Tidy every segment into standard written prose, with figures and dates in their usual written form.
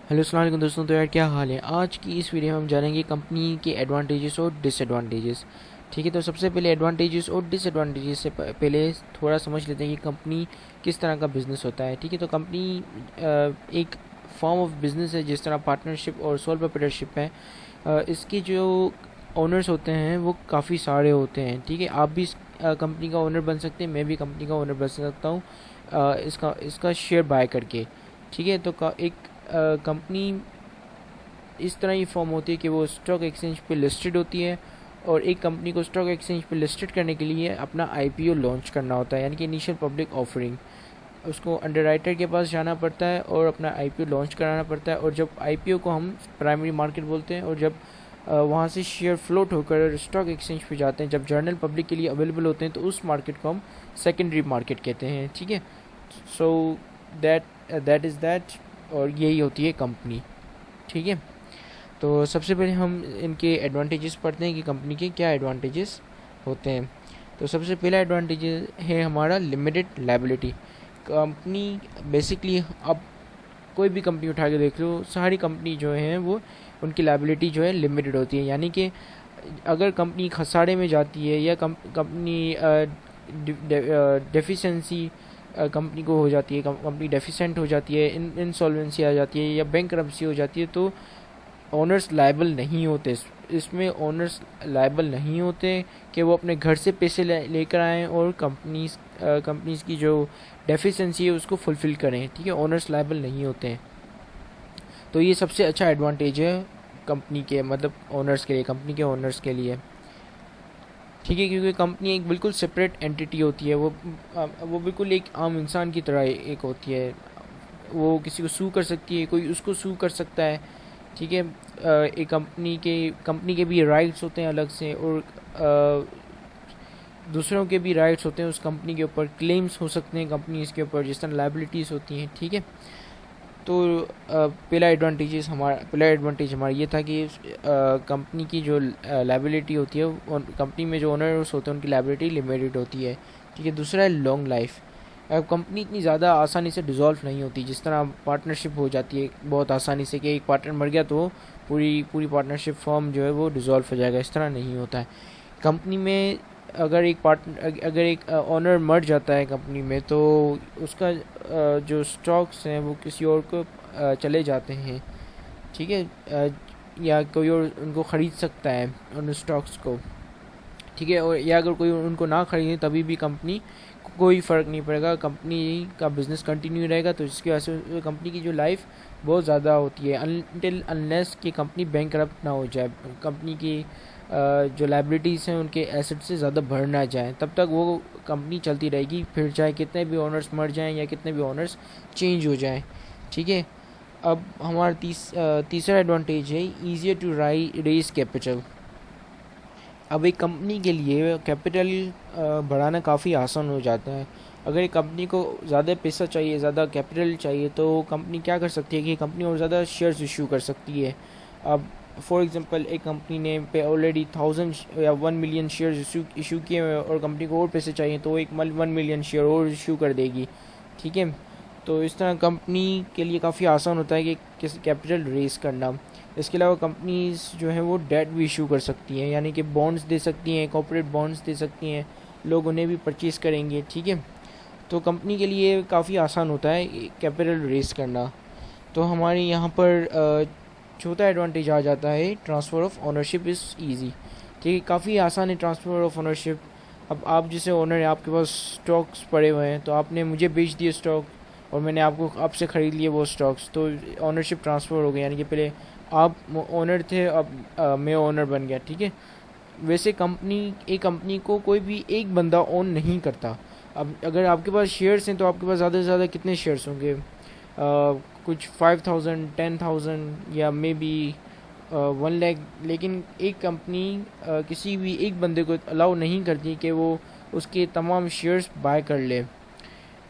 Hello अस्सलाम वालेकुम दोस्तों। तो यार क्या हाल है। आज की इस वीडियो में हम जानेंगे कंपनी के एडवांटेजेस और डिसएडवांटेजेस। ठीक है, तो सबसे पहले एडवांटेजेस और डिसएडवांटेजेस से पहले थोड़ा समझ लेते हैं कि कंपनी किस तरह का बिज़नेस होता है। ठीक है, तो कंपनी एक फॉर्म ऑफ बिज़नेस है, जिस तरह पार्टनरशिप और सोल प्रोप्राइटरशिप है। इसके जो ओनर्स होते हैं वो काफ़ी सारे होते हैं। ठीक है, आप भी इस कंपनी का ओनर बन सकते हैं, मैं भी कंपनी का ओनर बन सकता हूँ इसका इसका शेयर बाय करके। ठीक है, तो एक कंपनी इस तरह ही फॉर्म होती है कि वो स्टॉक एक्सचेंज पे लिस्टेड होती है, और एक कंपनी को स्टॉक एक्सचेंज पे लिस्टेड करने के लिए अपना आईपीओ लॉन्च करना होता है, यानी कि इनिशियल पब्लिक ऑफरिंग। उसको अंडरराइटर के पास जाना पड़ता है और अपना आईपीओ लॉन्च कराना पड़ता है। और जब आईपीओ को हम प्राइमरी मार्केट बोलते हैं, और जब वहाँ से शेयर फ्लोट होकर स्टॉक एक्सचेंज पे जाते हैं, जब जर्नल पब्लिक के लिए अवेलेबल होते हैं, तो उस मार्केट को हम सेकेंडरी मार्केट कहते हैं। ठीक है, so that that is that. और यही होती है कंपनी। ठीक है, तो सबसे पहले हम इनके एडवांटेजेस पढ़ते हैं कि कंपनी के क्या एडवांटेजेस होते हैं। तो सबसे पहला एडवांटेज है हमारा लिमिटेड लायबिलिटी। कंपनी बेसिकली, अब कोई भी कंपनी उठा के देख लो, सारी कंपनी जो है वो उनकी लायबिलिटी जो है लिमिटेड होती है। यानी कि अगर कंपनी खसारे में जाती है, या कंपनी डेफिशिएंसी कंपनी को हो जाती है, कंपनी डेफिशिएंट हो जाती है, इंसॉल्वेंसी आ जाती है, या बैंकरप्सी हो जाती है, तो ओनर्स लायबल नहीं होते। इसमें ओनर्स लायबल नहीं होते कि वो अपने घर से पैसे लेकर आएँ और कंपनीज की जो डेफिशिएंसी है उसको फुलफ़िल करें। ठीक है, ओनर्स लायबल नहीं होते हैं। तो ये सबसे अच्छा एडवांटेज है कंपनी के, मतलब ओनर्स के लिए, कंपनी के ओनर्स के लिए। ठीक है, क्योंकि कंपनी एक बिल्कुल सेपरेट एंटिटी होती है। वो बिल्कुल एक आम इंसान की तरह एक होती है। वो किसी को सू कर सकती है, कोई उसको सू कर सकता है। ठीक है, एक कंपनी के भी राइट्स होते हैं अलग से, और दूसरों के भी राइट्स होते हैं उस कंपनी के ऊपर। क्लेम्स हो सकते हैं कंपनीज के ऊपर, जिस तरह लाइबिलिटीज़ होती हैं। ठीक है, तो पहला एडवांटेज हमारा ये था कि कंपनी की जो लाइबिलिटी होती है, कंपनी में जो ओनर्स होते हैं उनकी लाइबिलिटी लिमिटेड होती है। ठीक है, दूसरा है लॉन्ग लाइफ। कंपनी इतनी ज़्यादा आसानी से डिज़ोल्व नहीं होती, जिस तरह पार्टनरशिप हो जाती है बहुत आसानी से, कि एक पार्टनर मर गया तो पूरी पूरी पार्टनरशिप फॉर्म जो है वो डिज़ोल्व हो जाएगा। इस तरह नहीं होता है कंपनी में। अगर एक ओनर मर जाता है कंपनी में, तो उसका जो स्टॉक्स हैं वो किसी और को चले जाते हैं। ठीक है, या कोई और उनको ख़रीद सकता है उन स्टॉक्स को। ठीक है, और या अगर कोई उनको ना खरीदे तभी भी कंपनी को कोई फ़र्क नहीं पड़ेगा, कंपनी का बिज़नेस कंटिन्यू रहेगा। तो इसकी वजह से कंपनी की जो लाइफ बहुत ज़्यादा होती है, अनटिल अनलेस कि कंपनी बैंकरप्ट ना हो जाए, कंपनी की जो लाइबिलिटीज़ हैं उनके एसेट से ज़्यादा बढ़ ना जाए, तब तक वो कंपनी चलती रहेगी, फिर चाहे कितने भी ओनर्स मर जाएं या कितने भी ओनर्स चेंज हो जाएं। ठीक है, अब हमारा तीसरा एडवांटेज है ईजियर टू रेज कैपिटल। अब एक कंपनी के लिए कैपिटल बढ़ाना काफ़ी आसान हो जाता है। अगर एक कंपनी को ज़्यादा पैसा चाहिए, ज़्यादा कैपिटल चाहिए, तो कंपनी क्या कर सकती है कि कंपनी और ज़्यादा शेयर्स इशू कर सकती है। अब फॉर एग्जांपल, एक कंपनी ने पे ऑलरेडी 1000 या 1 मिलियन शेयर्स इशू किए हुए हैं, और कंपनी को और पैसे चाहिए, तो वो एक 1 मिलियन शेयर और इशू कर देगी। ठीक है, तो इस तरह कंपनी के लिए काफ़ी आसान होता है कि किसी कैपिटल रेस करना। इसके अलावा कंपनीज जो हैं वो डेट भी इशू कर सकती हैं, यानी कि बॉन्ड्स दे सकती हैं, कॉर्पोरेट बॉन्ड्स दे सकती हैं, लोग उन्हें भी परचेज़ करेंगे। ठीक है, तो कंपनी के लिए काफ़ी आसान होता है कैपिटल रेस करना। तो हमारे यहाँ पर चौथा एडवांटेज आ जाता है transfer of ownership is easy. ठीक है, काफ़ी आसान है ट्रांसफ़र ऑफ ओनरशिप। अब आप जैसे ओनर हैं, आपके पास स्टॉक्स पड़े हुए हैं, तो आपने मुझे बेच दिए स्टॉक, और मैंने आपसे ख़रीद लिए वो स्टॉक्स, तो ओनरशिप ट्रांसफ़र हो गई। यानी कि पहले आप ओनर थे, अब मैं ओनर बन गया। ठीक है, वैसे एक कंपनी को कोई भी एक बंदा ओन नहीं करता। अब अगर आपके पास शेयर्स हैं, तो आपके पास ज़्यादा से ज़्यादा कितने शेयर्स होंगे? कुछ 5000, 10,000, या मे बी 1 लाख। लेकिन एक कंपनी किसी भी एक बंदे को अलाउ नहीं करती कि वो उसके तमाम शेयर्स बाय कर ले,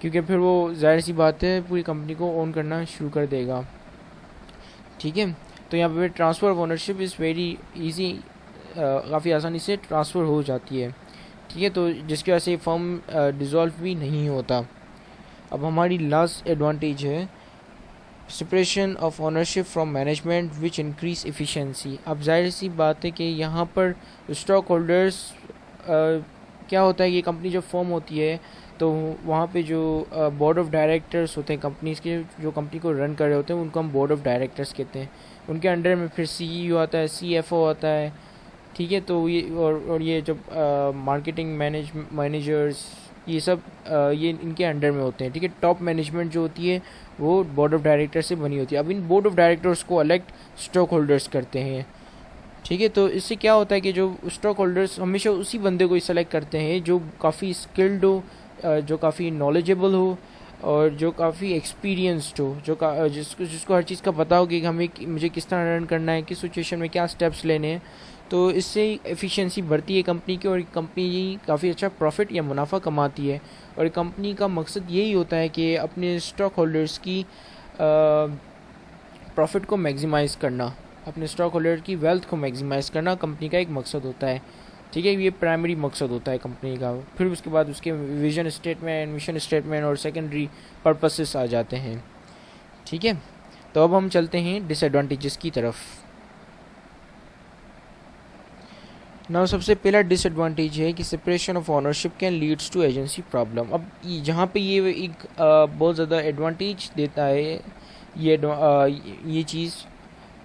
क्योंकि फिर वो जाहिर सी बात है पूरी कंपनी को ओन करना शुरू कर देगा। ठीक है, तो यहाँ पे transfer of ownership is very easy, काफ़ी आसानी से ट्रांसफ़र हो जाती है। ठीक है, तो जिसकी वजह से फर्म डिज़ोल्व भी नहीं होता। अब हमारी लास्ट एडवांटेज है separation of ownership from management which increase efficiency. अब जाहिर सी बात है कि यहाँ पर स्टॉक होल्डर्स क्या होता है, ये कंपनी जब फॉर्म होती है तो वहाँ पे जो बोर्ड ऑफ डायरेक्टर्स होते हैं कंपनीज के, जो कंपनी को रन कर रहे होते हैं, उनको हम बोर्ड ऑफ डायरेक्टर्स कहते हैं। उनके अंडर में फिर सीईओ आता है, सीएफओ आता है, ठीक है। तो ये और ये जब मार्केटिंग मैनेजर्स, ये सब ये इनके अंडर में होते हैं, ठीक है। टॉप मैनेजमेंट जो होती है वो बोर्ड ऑफ डायरेक्टर से बनी होती है। अब इन बोर्ड ऑफ डायरेक्टर्स को इलेक्ट स्टॉक होल्डर्स करते हैं, ठीक है। तो इससे क्या होता है कि जो स्टॉक होल्डर्स हमेशा उसी बंदे को सेलेक्ट करते हैं जो काफ़ी स्किल्ड हो, जो काफ़ी नॉलेजेबल हो और जो काफ़ी एक्सपीरियंस्ड हो, जिसको जिसको हर चीज़ का पता हो कि हमें मुझे किस तरह रन करना है, किस सिचुएशन में क्या स्टेप्स लेने हैं। तो इससे एफिशिएंसी बढ़ती है कंपनी की और कंपनी काफ़ी अच्छा प्रॉफिट या मुनाफा कमाती है। और कंपनी का मकसद यही होता है कि अपने स्टॉक होल्डर्स की प्रॉफिट को मैक्सिमाइज़ करना, अपने स्टॉक होल्डर की वेल्थ को मैक्सिमाइज़ करना कंपनी का एक मकसद होता है, ठीक है। ये प्राइमरी मकसद होता है कंपनी का। फिर उसके बाद उसके विजन स्टेटमेंट, मिशन स्टेटमेंट और सेकेंडरी पर्पसेस आ जाते हैं, ठीक है। तो अब हम चलते हैं डिसएडवांटेजेस की तरफ। नाउ सबसे पहला डिसएडवांटेज है कि separation of ownership can leads to agency problem. अब जहाँ पे ये एक बहुत ज़्यादा एडवांटेज देता है, ये चीज़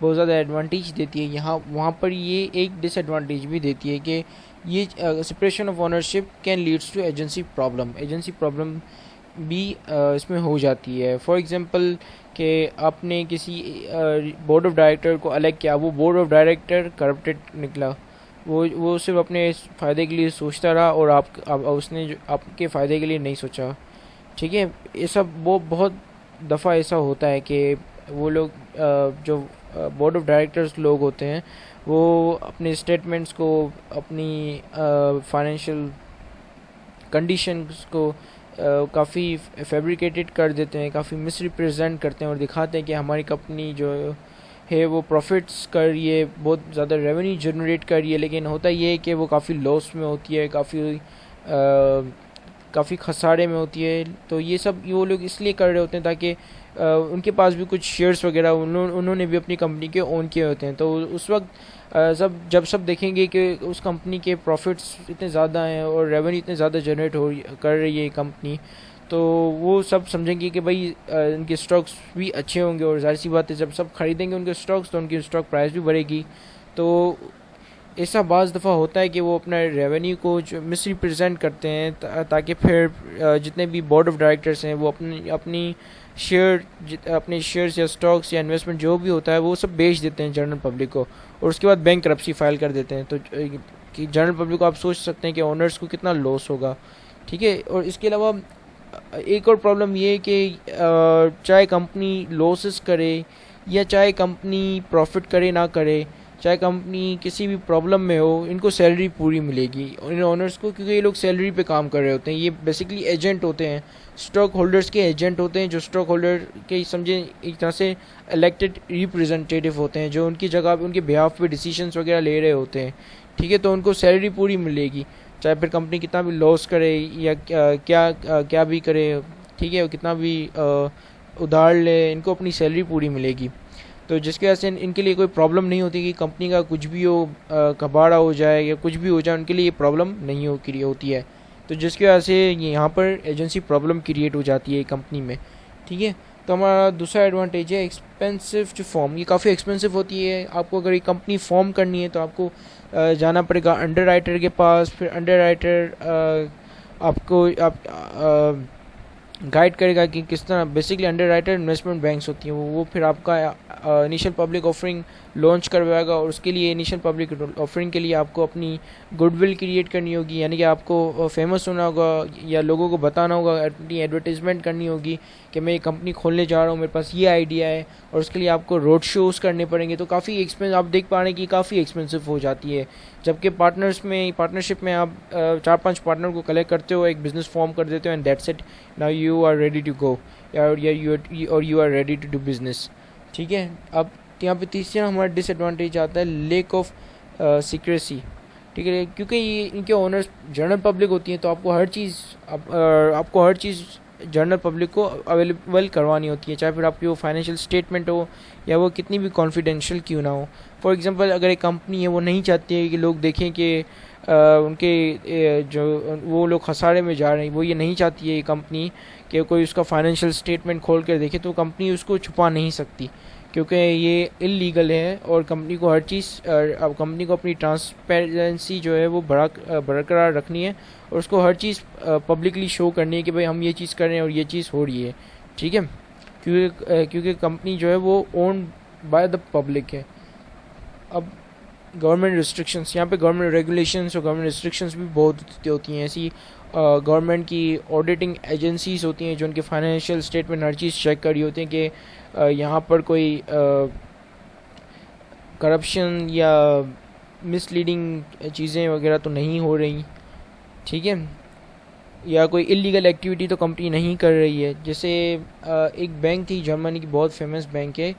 बहुत ज़्यादा एडवांटेज देती है यहाँ, वहाँ पर ये एक डिसएडवांटेज भी देती है कि ये separation of ownership can leads to agency problem भी इसमें हो जाती है। फॉर एग्जांपल कि आपने किसी बोर्ड ऑफ डायरेक्टर को अलग किया, वो बोर्ड ऑफ डायरेक्टर करप्टेड निकला, वो सिर्फ अपने फ़ायदे के लिए सोचता रहा और उसने जो आपके फ़ायदे के लिए नहीं सोचा, ठीक है। ये सब वो बहुत दफ़ा ऐसा होता है कि वो लोग जो बोर्ड ऑफ डायरेक्टर्स लोग होते हैं वो अपने स्टेटमेंट्स को, अपनी फाइनेंशियल कंडीशंस को काफ़ी फैब्रिकेटेड कर देते हैं, काफ़ी मिसरिप्रेजेंट करते हैं और दिखाते हैं कि हमारी कंपनी जो है वो प्रॉफिट्स कर रही है, बहुत ज़्यादा रेवेन्यू जनरेट कर रही है, लेकिन होता ये है कि वो काफ़ी लॉस में होती है, काफ़ी खसारे में होती है। तो ये सब वो लोग इसलिए कर रहे होते हैं ताकि उनके पास भी कुछ शेयर्स वगैरह उन्होंने भी अपनी कंपनी के ओन किए होते हैं। तो उस वक्त जब सब देखेंगे कि उस कंपनी के प्रॉफिट्स इतने ज़्यादा हैं और रेवेन्यू इतने ज़्यादा जनरेट कर रही है कंपनी, तो वो सब समझेंगे कि भाई इनके स्टॉक्स भी अच्छे होंगे और जाहिर सी बात है जब सब खरीदेंगे उनके स्टॉक्स तो उनकी स्टॉक प्राइस भी बढ़ेगी। तो ऐसा बाज़ दफ़ा होता है कि वो अपना रेवेन्यू को जो मिसरिप्रेजेंट करते हैं ताकि फिर जितने भी बोर्ड ऑफ डायरेक्टर्स हैं वो अपनी अपने शेयर्स या स्टॉक्स या इन्वेस्टमेंट जो भी होता है वो सब बेच देते हैं जनरल पब्लिक को और उसके बाद बैंकरप्सी फाइल कर देते हैं। तो कि जनरल पब्लिक को आप सोच सकते हैं कि ओनर्स को कितना लॉस होगा, ठीक है। और इसके अलावा एक और प्रॉब्लम ये है कि चाहे कंपनी लॉसेस करे या चाहे कंपनी प्रॉफिट करे ना करे, चाहे कंपनी किसी भी प्रॉब्लम में हो, इनको सैलरी पूरी मिलेगी इन ओनर्स को, क्योंकि ये लोग सैलरी पे काम कर रहे होते हैं। ये बेसिकली एजेंट होते हैं, स्टॉक होल्डर्स के एजेंट होते हैं, जो स्टॉक होल्डर के समझे एक तरह से इलेक्टेड रिप्रेजेंटेटिव होते हैं, जो उनकी जगह पे उनके बिहाफ पे डिसीजंस वगैरह ले रहे होते हैं, ठीक है। तो उनको सैलरी पूरी मिलेगी, चाहे फिर कंपनी कितना भी लॉस करे या क्या भी करे, ठीक है, कितना भी उधार ले, इनको अपनी सैलरी पूरी मिलेगी। तो जिसकी वजह से इनके लिए कोई प्रॉब्लम नहीं होती कि कंपनी का कुछ भी हो, कबाड़ा हो जाए या कुछ भी हो जाए, उनके लिए ये प्रॉब्लम नहीं होती है। तो जिसकी वजह से यहाँ पर एजेंसी प्रॉब्लम क्रिएट हो जाती है कंपनी में, ठीक है। तो हमारा दूसरा एडवांटेज है एक्सपेंसिव टू फॉर्म। ये काफ़ी एक्सपेंसिव होती है, आपको अगर ये कंपनी फॉर्म करनी है तो आपको जाना पड़ेगा अंडर राइटर के पास, फिर अंडर राइटर आपको गाइड करेगा कि किस तरह। Basically under writer investment banks होती हैं, वो फिर आपका इनिशियल पब्लिक ऑफरिंग लॉन्च करवाएगा और उसके लिए इनिशियल पब्लिक ऑफरिंग के लिए आपको अपनी गुडविल क्रिएट करनी होगी, यानी कि आपको फेमस होना होगा या लोगों को बताना होगा, अपनी एडवर्टीजमेंट करनी होगी कि मैं ये कंपनी खोलने जा रहा हूँ, मेरे पास ये आइडिया है, और उसके लिए आपको रोड शोज़ करने पड़ेंगे। तो काफ़ी एक्सपेंस आप देख पा रहे हैं कि काफ़ी एक्सपेंसिव हो जाती है। जबकि पार्टनरशिप में आप 4-5 पार्टनर को कलेक्ट करते हो, एक बिज़नेस फॉर्म कर देते हो, and that's it, now you are ready to go और you are ready to do business, ठीक है। अब यहाँ पे तीसरा हमारा डिसएडवांटेज आता है लेक ऑफ सीक्रेसी, ठीक है। क्योंकि ये इनके ओनर्स जनरल पब्लिक होती हैं तो आपको हर चीज़ जनरल पब्लिक को अवेलेबल करवानी होती है, चाहे फिर आपकी वो फाइनेंशियल स्टेटमेंट हो या वो कितनी भी कॉन्फिडेंशियल क्यों ना हो। फॉर एग्जांपल अगर एक कंपनी है वो नहीं चाहती है कि लोग देखें कि उनके जो वो लोग खसारे में जा रहे हैं, वो ये नहीं चाहती है ये कंपनी कि कोई उसका फाइनेंशियल स्टेटमेंट खोल कर देखे, तो कंपनी उसको छुपा नहीं सकती क्योंकि ये इलीगल है। और कंपनी को हर चीज़ अब कंपनी को अपनी ट्रांसपेरेंसी जो है वो बरकरार रखनी है और उसको हर चीज़ पब्लिकली शो करनी है कि भाई हम ये चीज़ कर रहे हैं और ये चीज़ हो रही है, ठीक है। क्योंकि कंपनी जो है वो ओन बाय द पब्लिक है। अब गवर्नमेंट रिस्ट्रिक्शंस, यहाँ पे गवर्नमेंट रेगुलेशंस और गवर्नमेंट रिस्ट्रिक्शंस भी बहुत होती हैं। ऐसी गवर्नमेंट की ऑडिटिंग एजेंसीज होती हैं जो उनके फाइनेंशियल स्टेटमेंट हर चीज़ चेक कर रही होती हैं कि यहाँ पर कोई करप्शन या मिसलीडिंग चीज़ें वगैरह तो नहीं हो रही, ठीक है, या कोई इलीगल एक्टिविटी तो कंपनी नहीं कर रही है। जैसे एक बैंक थी जर्मनी की, बहुत फेमस बैंक है,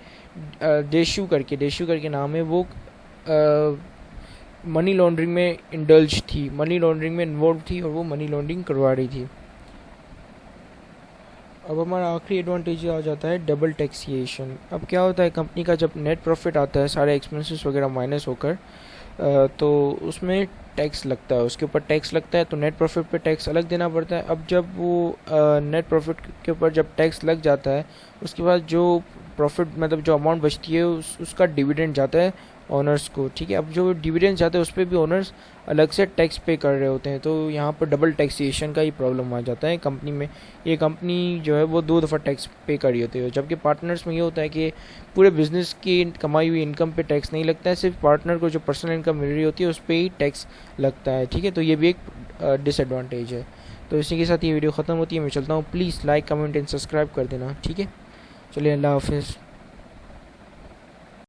डेशू करके नाम है, वो मनी लॉन्ड्रिंग में इंडल्ज थी, मनी लॉन्ड्रिंग में इन्वॉल्व थी और वो मनी लॉन्ड्रिंग करवा रही थी। अब हमारा आखिरी एडवांटेज आ जाता है डबल टैक्सेशन। अब क्या होता है, कंपनी का जब नेट प्रॉफिट आता है सारे एक्सपेंसेस वगैरह माइनस होकर, तो उसमें टैक्स लगता है, उसके ऊपर टैक्स लगता है, तो नेट प्रॉफिट पे टैक्स अलग देना पड़ता है। अब जब वो नेट प्रॉफिट के ऊपर जब टैक्स लग जाता है, उसके बाद जो प्रॉफिट मतलब जो अमाउंट बचती है उसका डिविडेंड जाता है ओनर्स को, ठीक है। अब जो डिविडेंड जाता है उस पर भी ओनर्स अलग से टैक्स पे कर रहे होते हैं, तो यहाँ पर डबल टैक्सेशन का ही प्रॉब्लम आ जाता है कंपनी में। ये कंपनी जो है वो 2 दफ़ा टैक्स पे कर रही होती है, जबकि पार्टनर्स में ये होता है कि पूरे बिजनेस की कमाई हुई इनकम पे टैक्स नहीं लगता है, सिर्फ पार्टनर को जो पर्सनल इनकम मिल रही होती है उस पर ही टैक्स लगता है, ठीक है। तो ये भी एक डिसएडवांटेज है। तो इसी के साथ ये वीडियो ख़त्म होती है, मैं चलता हूँ। Please like comment and subscribe कर देना, ठीक है। चलिए, अल्लाह हाफिज़।